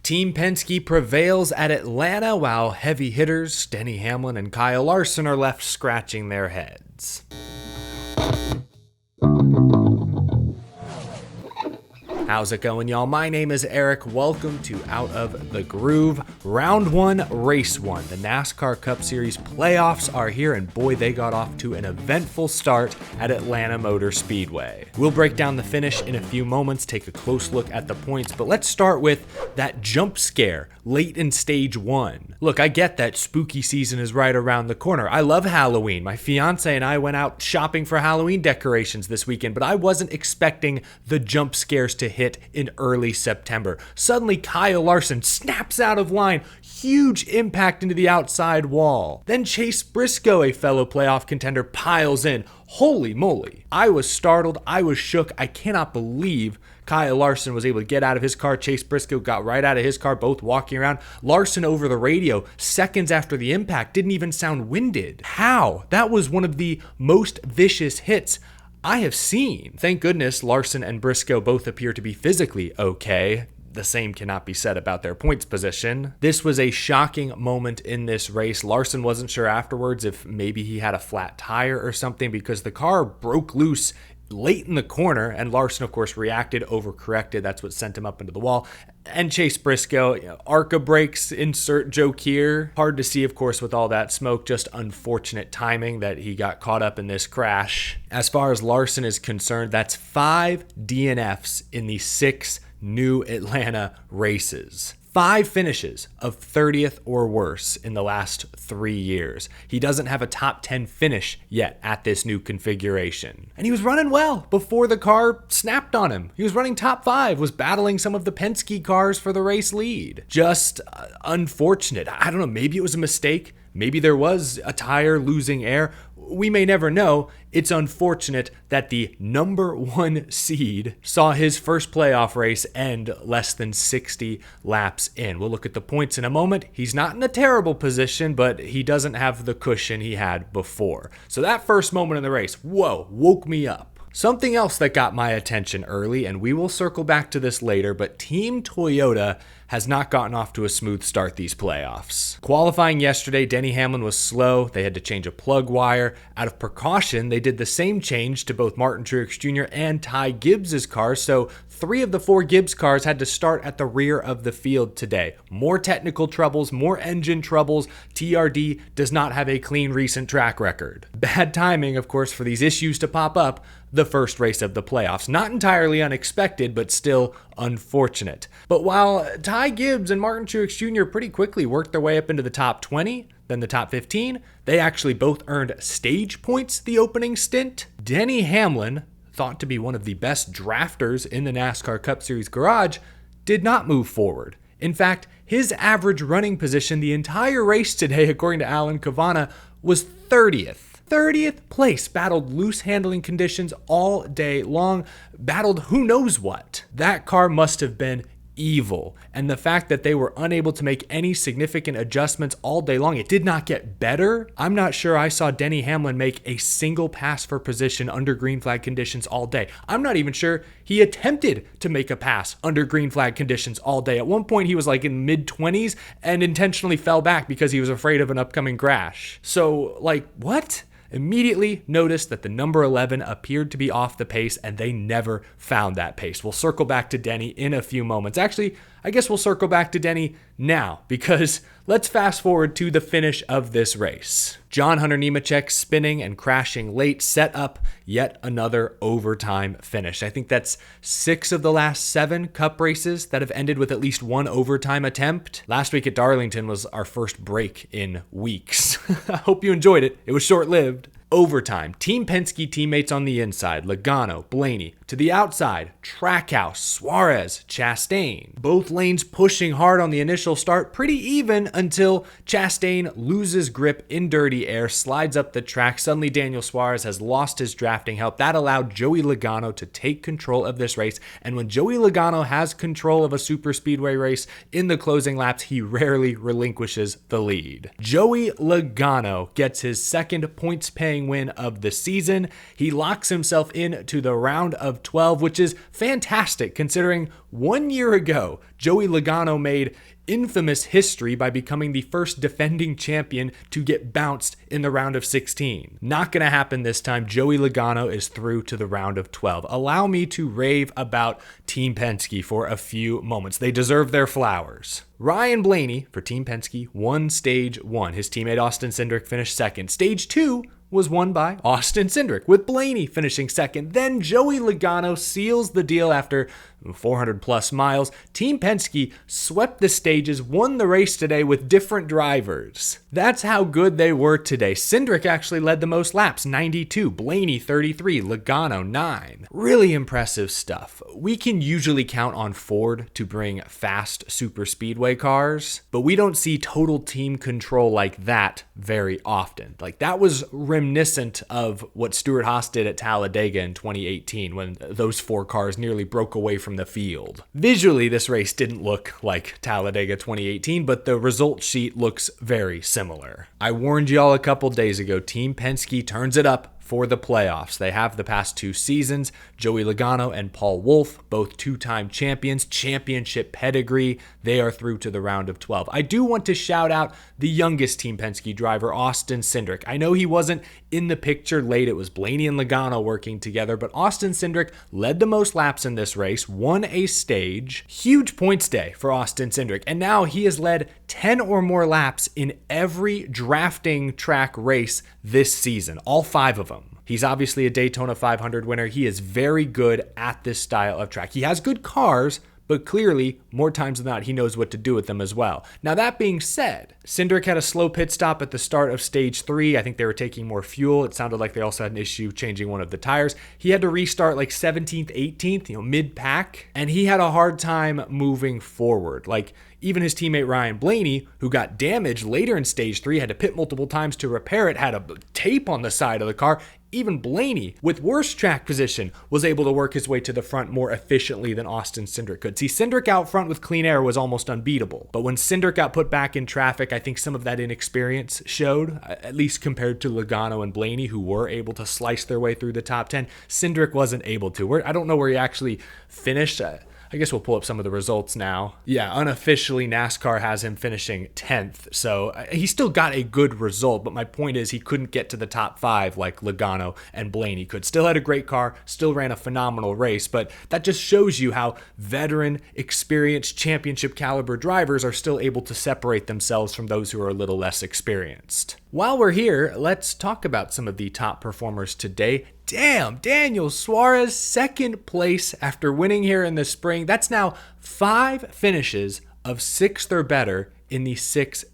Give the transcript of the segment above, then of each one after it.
Team Penske prevails at Atlanta while heavy hitters Denny Hamlin and Kyle Larson are left scratching their heads. How's it going, y'all? My name is Eric. Welcome to Out of the Groove. Round 1, Race 1. The NASCAR Cup Series playoffs are here, and boy, they got off to an eventful start at Atlanta Motor Speedway. We'll break down the finish in a few moments, take a close look at the points, but let's start with that jump scare late in stage 1. Look, I get that spooky season is right around the corner. I love Halloween. My fiance and I went out shopping for Halloween decorations this weekend, but I wasn't expecting the jump scares to hit in early September. Suddenly, Kyle Larson snaps out of line, huge impact into the outside wall. Then Chase Briscoe, a fellow playoff contender, piles in. Holy moly. I was startled. I was shook. I cannot believe Kyle Larson was able to get out of his car. Chase Briscoe got right out of his car, both walking around. Larson over the radio, seconds after the impact, didn't even sound winded. How? That was one of the most vicious hits I have seen. Thank goodness Larson and Briscoe both appear to be physically okay. The same cannot be said about their points position. This was a shocking moment in this race. Larson wasn't sure afterwards if maybe he had a flat tire or something because the car broke loose late in the corner, and Larson, of course, reacted, overcorrected. That's what sent him up into the wall. And Chase Briscoe, ARCA brakes, insert joke here. Hard to see, of course, with all that smoke. Just unfortunate timing that he got caught up in this crash. As far as Larson is concerned, that's 5 DNFs in the 6 new Atlanta races. 5 finishes of 30th or worse in the last 3 years. He doesn't have a top 10 finish yet at this new configuration. And he was running well before the car snapped on him. He was running top 5, was battling some of the Penske cars for the race lead. Just unfortunate. I don't know, maybe it was a mistake. Maybe there was a tire losing air. We may never know. It's unfortunate that the number 1 seed saw his first playoff race end less than 60 laps in. We'll look at the points in a moment. He's not in a terrible position, but he doesn't have the cushion he had before. So that first moment in the race, whoa, woke me up. Something else that got my attention early, and we will circle back to this later, but Team Toyota has not gotten off to a smooth start these playoffs. Qualifying yesterday, Denny Hamlin was slow. They had to change a plug wire. Out of precaution, they did the same change to both Martin Truex Jr. and Ty Gibbs' cars, so 3 of the 4 Gibbs cars had to start at the rear of the field today. More technical troubles, more engine troubles. TRD does not have a clean recent track record. Bad timing, of course, for these issues to pop up the first race of the playoffs. Not entirely unexpected, but still unfortunate. But while Ty Gibbs and Martin Truex Jr. pretty quickly worked their way up into the top 20, then the top 15, they actually both earned stage points the opening stint. Denny Hamlin, thought to be one of the best drafters in the NASCAR Cup Series garage, did not move forward. In fact, his average running position the entire race today, according to Alan Cavanna, was 30th. 30th place, battled loose handling conditions all day long, battled who knows what. That car must have been evil. And the fact that they were unable to make any significant adjustments all day long, it did not get better. I'm not sure I saw Denny Hamlin make a single pass for position under green flag conditions all day. I'm not even sure he attempted to make a pass under green flag conditions all day. At one point, he was like in mid-20s and intentionally fell back because he was afraid of an upcoming crash. So, what? Immediately noticed that the number 11 appeared to be off the pace, and they never found that pace. We'll circle back to Denny in a few moments. Actually, I guess we'll circle back to Denny now, because let's fast forward to the finish of this race. John Hunter Nemechek spinning and crashing late set up yet another overtime finish. I think that's 6 of the last 7 Cup races that have ended with at least one overtime attempt. Last week at Darlington was our first break in weeks. I hope you enjoyed it. It was short-lived. Overtime. Team Penske teammates on the inside, Logano, Blaney. To the outside, Trackhouse, Suarez, Chastain. Both lanes pushing hard on the initial start, pretty even until Chastain loses grip in dirty air, slides up the track. Suddenly Daniel Suarez has lost his drafting help. That allowed Joey Logano to take control of this race. And when Joey Logano has control of a super speedway race in the closing laps, he rarely relinquishes the lead. Joey Logano gets his second points-paying win of the season. He locks himself into the round of of 12, which is fantastic considering 1 year ago, Joey Logano made infamous history by becoming the first defending champion to get bounced in the round of 16. Not going to happen this time. Joey Logano is through to the round of 12. Allow me to rave about Team Penske for a few moments. They deserve their flowers. Ryan Blaney for Team Penske won stage 1. His teammate Austin Cindric finished second. Stage 2 was won by Austin Cindric, with Blaney finishing second. Then Joey Logano seals the deal after 400 plus miles. Team Penske swept the stages, won the race today with different drivers. That's how good they were today. Cindric actually led the most laps, 92, Blaney 33, Logano 9. Really impressive stuff. We can usually count on Ford to bring fast super speedway cars, but we don't see total team control like that very often. Like, that was reminiscent of what Stewart-Haas did at Talladega in 2018 when those 4 cars nearly broke away from the field. Visually, this race didn't look like Talladega 2018, but the result sheet looks very similar. I warned y'all a couple days ago, Team Penske turns it up for the playoffs. They have the past 2 seasons. Joey Logano and Paul Wolfe, both 2-time champions, championship pedigree. They are through to the round of 12. I do want to shout out the youngest Team Penske driver, Austin Cindric. I know he wasn't in the picture late. It was Blaney and Logano working together, but Austin Cindric led the most laps in this race, won a stage. Huge points day for Austin Cindric, and now he has led 10 or more laps in every drafting track race this season, all 5 of them. He's obviously a Daytona 500 winner. He is very good at this style of track. He has good cars, but clearly, more times than not, he knows what to do with them as well. Now, that being said, Cindric had a slow pit stop at the start of stage 3. I think they were taking more fuel. It sounded like they also had an issue changing one of the tires. He had to restart like 17th, 18th, mid-pack, and he had a hard time moving forward. Like, even his teammate Ryan Blaney, who got damaged later in stage 3, had to pit multiple times to repair it, had a tape on the side of the car. Even Blaney, with worse track position, was able to work his way to the front more efficiently than Austin Cindric could. See, Cindric out front with clean air was almost unbeatable. But when Cindric got put back in traffic, I think some of that inexperience showed, at least compared to Logano and Blaney, who were able to slice their way through the top 10. Cindric wasn't able to. I don't know where he actually finished. I guess we'll pull up some of the results now. Yeah, unofficially, NASCAR has him finishing 10th. So he still got a good result, but my point is he couldn't get to the top 5 like Logano and Blaney could. Still had a great car, still ran a phenomenal race, but that just shows you how veteran, experienced, championship caliber drivers are still able to separate themselves from those who are a little less experienced. While we're here, let's talk about some of the top performers today. Damn, Daniel Suarez, second place after winning here in the spring. That's now 5 finishes of 6th or better in the 6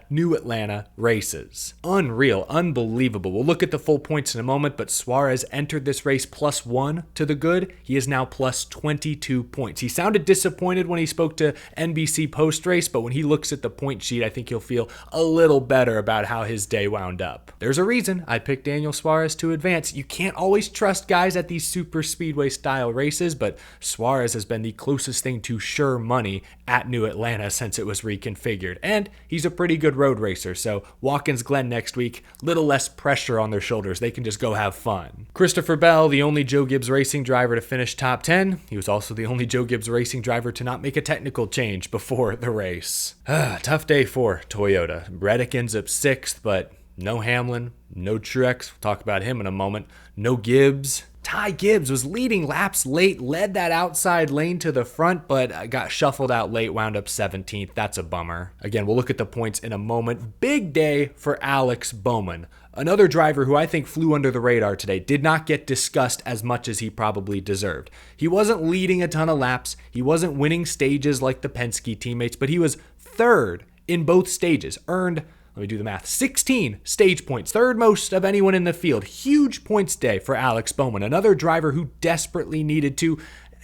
New Atlanta races. Unreal, unbelievable. We'll look at the full points in a moment, but Suarez entered this race +1 to the good. He is now +22 points. He sounded disappointed when he spoke to NBC post-race, but when he looks at the point sheet, I think he'll feel a little better about how his day wound up. There's a reason I picked Daniel Suarez to advance. You can't always trust guys at these super speedway style races, but Suarez has been the closest thing to sure money at New Atlanta since it was reconfigured. And he's a pretty good road racer, so Watkins Glen next week, little less pressure on their shoulders. They can just go have fun. Christopher Bell, the only Joe Gibbs Racing driver to finish top 10. He was also the only Joe Gibbs Racing driver to not make a technical change before the race. Tough day for Toyota. Reddick ends up 6th, but no Hamlin, no Truex. We'll talk about him in a moment. No Gibbs. Ty Gibbs was leading laps late, led that outside lane to the front, but got shuffled out late, wound up 17th. That's a bummer. Again, we'll look at the points in a moment. Big day for Alex Bowman. Another driver who I think flew under the radar today, did not get discussed as much as he probably deserved. He wasn't leading a ton of laps. He wasn't winning stages like the Penske teammates, but he was 3rd in both stages, earned, let me do the math, 16 stage points, 3rd most of anyone in the field. Huge points day for Alex Bowman, another driver who desperately needed to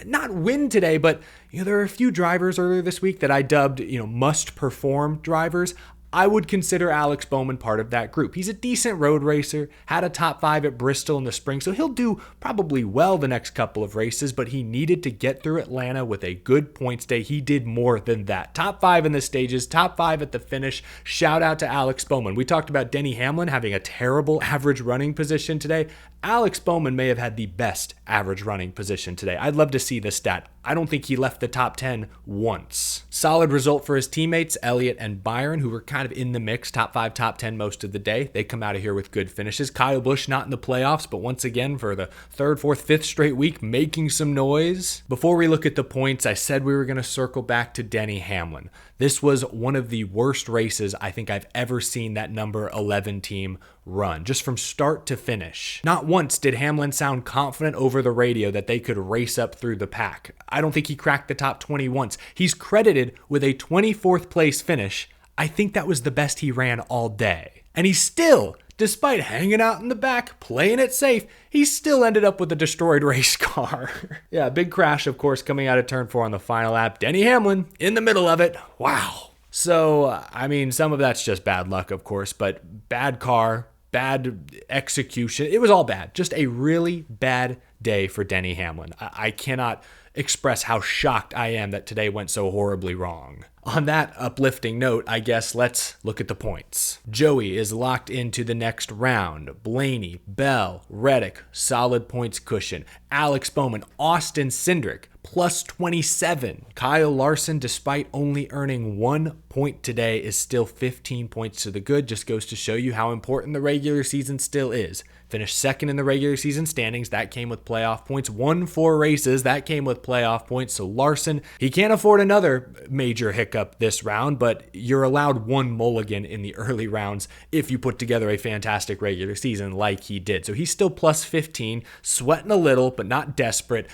not win today, but there are a few drivers earlier this week that I dubbed, must perform drivers. I would consider Alex Bowman part of that group. He's a decent road racer, had a top 5 at Bristol in the spring, so he'll do probably well the next couple of races, but he needed to get through Atlanta with a good points day. He did more than that. Top 5 in the stages, top 5 at the finish. Shout out to Alex Bowman. We talked about Denny Hamlin having a terrible average running position today. Alex Bowman may have had the best average running position today. I'd love to see this stat. I don't think he left the top 10 once. Solid result for his teammates, Elliott and Byron, who were kind of in the mix, top 5, top 10 most of the day. They come out of here with good finishes. Kyle Busch not in the playoffs, but once again for the 3rd, 4th, 5th straight week, making some noise. Before we look at the points, I said we were going to circle back to Denny Hamlin. This was one of the worst races I think I've ever seen that number 11 team run, just from start to finish. Not once did Hamlin sound confident over the radio that they could race up through the pack. I don't think he cracked the top 20 once. He's credited with a 24th place finish. I think that was the best he ran all day. And he still, despite hanging out in the back, playing it safe, he still ended up with a destroyed race car. Yeah, big crash, of course, coming out of turn 4 on the final lap. Denny Hamlin in the middle of it. Wow. So, I mean, some of that's just bad luck, of course, but bad car, bad execution. It was all bad. Just a really bad day for Denny Hamlin. I cannot express how shocked I am that today went so horribly wrong. On that uplifting note, I guess let's look at the points. Joey is locked into the next round. Blaney, Bell, Reddick, solid points cushion. Alex Bowman, Austin Cindric, plus 27. Kyle Larson, despite only earning 1 point today, is still 15 points to the good. Just goes to show you how important the regular season still is. Finished second in the regular season standings. That came with playoff points. Won 4 races. That came with playoff points. So Larson, he can't afford another major hiccup this round, but you're allowed 1 mulligan in the early rounds if you put together a fantastic regular season like he did. So he's still plus 15, sweating a little, but not desperate.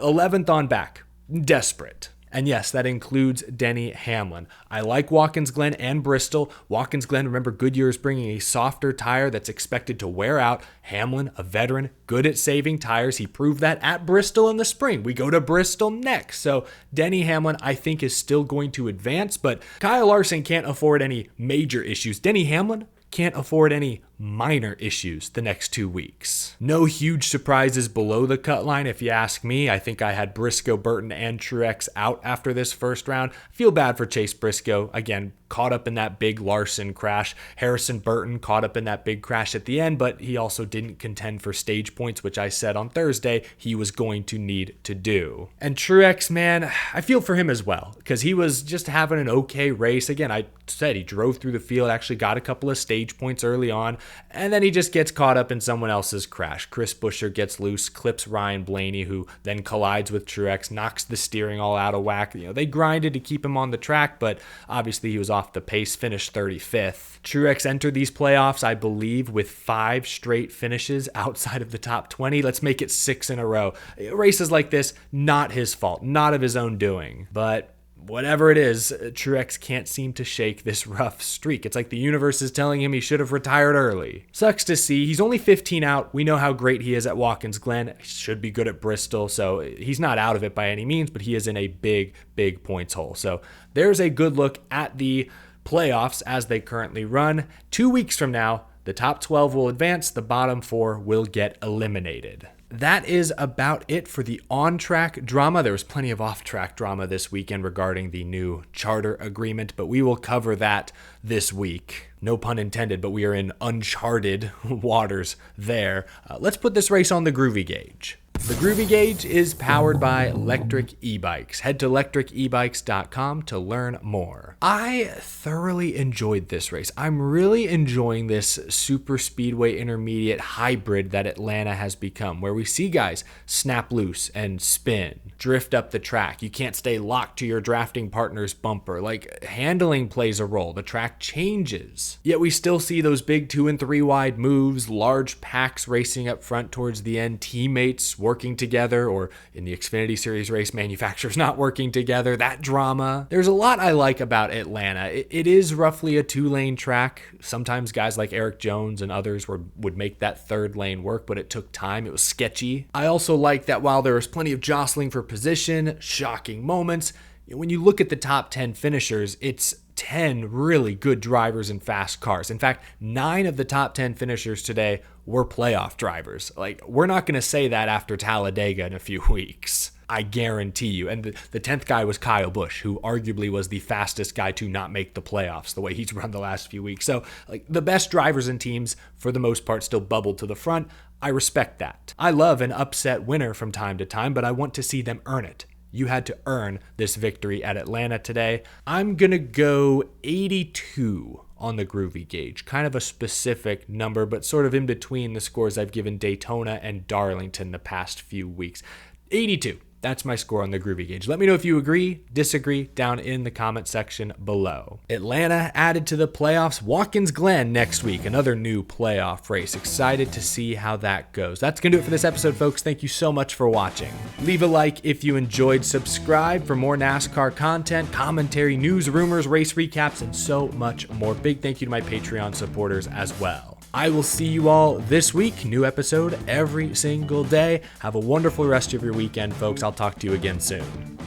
11th on back. Desperate. And yes, that includes Denny Hamlin. I like Watkins Glen and Bristol. Watkins Glen, remember, Goodyear is bringing a softer tire that's expected to wear out. Hamlin, a veteran, good at saving tires. He proved that at Bristol in the spring. We go to Bristol next. So Denny Hamlin, I think, is still going to advance, but Kyle Larson can't afford any major issues. Denny Hamlin can't afford any minor issues the next 2 weeks. No huge surprises below the cut line, if you ask me. I think I had Briscoe, Burton, and Truex out after this first round. Feel bad for Chase Briscoe. Again, caught up in that big Larson crash. Harrison Burton caught up in that big crash at the end, but he also didn't contend for stage points, which I said on Thursday he was going to need to do. And Truex, man, I feel for him as well, because he was just having an okay race. Again, I said he drove through the field, actually got a couple of stage points early on, and then he just gets caught up in someone else's crash. Chris Buescher gets loose, clips Ryan Blaney, who then collides with Truex, knocks the steering all out of whack. They grinded to keep him on the track, but obviously he was off the pace, finished 35th. Truex entered these playoffs, I believe, with 5 straight finishes outside of the top 20. Let's make it 6 in a row. Races like this, not his fault, not of his own doing, but whatever it is, Truex can't seem to shake this rough streak. It's like the universe is telling him he should have retired early. Sucks to see. He's only 15 out. We know how great he is at Watkins Glen. He should be good at Bristol, so he's not out of it by any means, but he is in a big, big points hole. So there's a good look at the playoffs as they currently run. 2 weeks from now, the top 12 will advance. The bottom 4 will get eliminated. That is about it for the on-track drama. There was plenty of off-track drama this weekend regarding the new charter agreement, but we will cover that this week. No pun intended, but we are in uncharted waters there. Let's put this race on the Groovy Gauge. The Groovy Gauge is powered by Electric E-Bikes. Head to electricebikes.com to learn more. I thoroughly enjoyed this race. I'm really enjoying this super speedway intermediate hybrid that Atlanta has become, where we see guys snap loose and spin, drift up the track. You can't stay locked to your drafting partner's bumper. Like, handling plays a role. The track changes. Yet we still see those big 2 and 3 wide moves, large packs racing up front towards the end, teammates working together, or in the Xfinity Series race, manufacturers not working together, that drama. There's a lot I like about Atlanta. It is roughly a 2-lane track. Sometimes guys like Eric Jones and others would make that 3rd lane work, but it took time. It was sketchy. I also like that while there was plenty of jostling for position, shocking moments, when you look at the top 10 finishers, it's 10 really good drivers in fast cars. In fact, 9 of the top 10 finishers today were playoff drivers. Like, we're not going to say that after Talladega in a few weeks. I guarantee you. And the 10th guy was Kyle Busch, who arguably was the fastest guy to not make the playoffs the way he's run the last few weeks. So, like, the best drivers and teams, for the most part, still bubbled to the front. I respect that. I love an upset winner from time to time, but I want to see them earn it. You had to earn this victory at Atlanta today. I'm going to go 82 on the Groovy gauge. Kind of a specific number, but sort of in between the scores I've given Daytona and Darlington the past few weeks. 82. That's my score on the Groovy gauge. Let me know if you agree, disagree down in the comment section below. Atlanta added to the playoffs. Watkins Glen next week, another new playoff race. Excited to see how that goes. That's going to do it for this episode, folks. Thank you so much for watching. Leave a like if you enjoyed. Subscribe for more NASCAR content, commentary, news, rumors, race recaps, and so much more. Big thank you to my Patreon supporters as well. I will see you all this week. New episode every single day. Have a wonderful rest of your weekend, folks. I'll talk to you again soon.